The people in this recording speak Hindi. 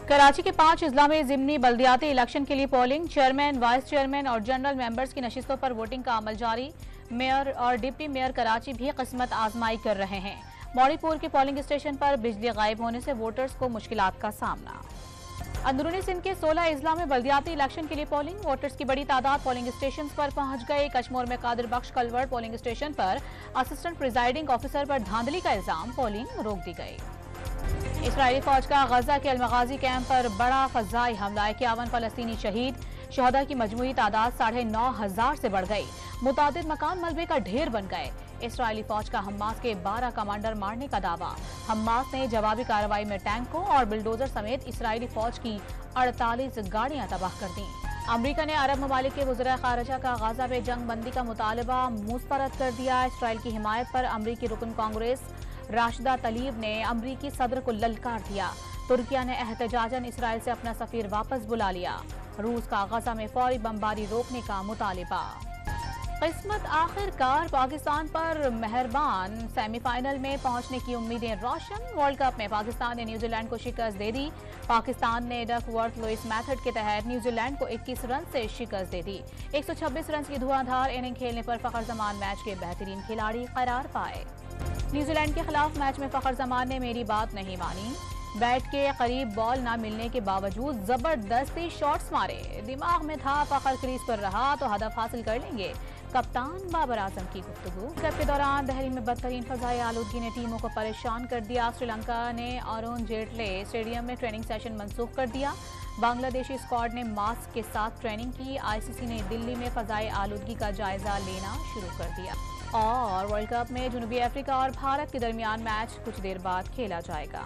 कराची के 5 अजला में ज़िमनी बल्दियाती इलेक्शन के लिए पोलिंग, चेयरमैन, वाइस चेयरमैन और जनरल मेंबर्स की नशिस्तों पर वोटिंग का अमल जारी। मेयर और डिप्टी मेयर कराची भी किस्मत आजमाई कर रहे हैं। मौड़ीपुर के पोलिंग स्टेशन पर बिजली गायब होने से वोटर्स को मुश्किलात का सामना। अंदरूनी सिंध के 16 अजला में बल्दियाती इलेक्शन के लिए पोलिंग, वोटर्स की बड़ी तादाद पोलिंग स्टेशन पर पहुंच गए। कशमोर में कादिर बख्श कलवर्ड पोलिंग स्टेशन पर असिस्टेंट प्रिजाइडिंग ऑफिसर पर धांधली का इल्जाम, पोलिंग रोक दी गई। इसराइली फौज का गजा के अलमगाजी कैंप पर बड़ा फजाई हमला, 51 फलस्तीनी शहीद, शहदा की मजमूई तादाद 9,500 से बढ़ गई। मुतादिद मकान मलबे का ढेर बन गए। इसराइली फौज का हम्मास के 12 कमांडर मारने का दावा। हम्मास ने जवाबी कार्रवाई में टैंकों और बिल्डोजर समेत इसराइली फौज की 48 गाड़ियां तबाह कर दी। अमरीका ने अरब ममालिक के वज़ीर ख़ारिजा का गाजा में जंग बंदी का मुतालबा मुस्तरद कर दिया। इसराइल की हिमायत पर अमरीकी रुकन कांग्रेस राशिदा तलीब ने अमरीकी सदर को ललकार दिया। तुर्किया ने एहतजाजन इसराइल से अपना सफीर वापस बुला लिया। रूस का गजा में फौरी बमबारी रोकने का मुतालिबा। किस्मत आखिरकार पाकिस्तान पर मेहरबान, सेमीफाइनल में पहुंचने की उम्मीदें रोशन। वर्ल्ड कप में पाकिस्तान ने न्यूजीलैंड को शिकस्त दे दी। पाकिस्तान ने डकवर्थ लुइस मेथड के तहत न्यूजीलैंड को 21 रन से शिकस्त दे दी। 126 रन की धुआंधार इनिंग खेलने पर फखर जमान मैच के बेहतरीन खिलाड़ी करार पाए। न्यूजीलैंड के खिलाफ मैच में फखर जमान ने मेरी बात नहीं मानी। बैट के करीब बॉल न मिलने के बावजूद जबरदस्ती शॉट्स मारे। दिमाग में था फखर क्रीज पर रहा तो हदफ हासिल कर लेंगे। कप्तान बाबर आजम की गुफ्तगू। कप के दौरान दहली में बदतरीन फजाई आलूदगी ने टीमों को परेशान कर दिया। श्रीलंका ने अरुण जेटले स्टेडियम में ट्रेनिंग सेशन मनसूख कर दिया। बांग्लादेशी स्क्वाड ने मास्क के साथ ट्रेनिंग की। आईसीसी ने दिल्ली में फजाई आलूदगी का जायजा लेना शुरू कर दिया। और वर्ल्ड कप में जनूबी अफ्रीका और भारत के दरमियान मैच कुछ देर बाद खेला जाएगा।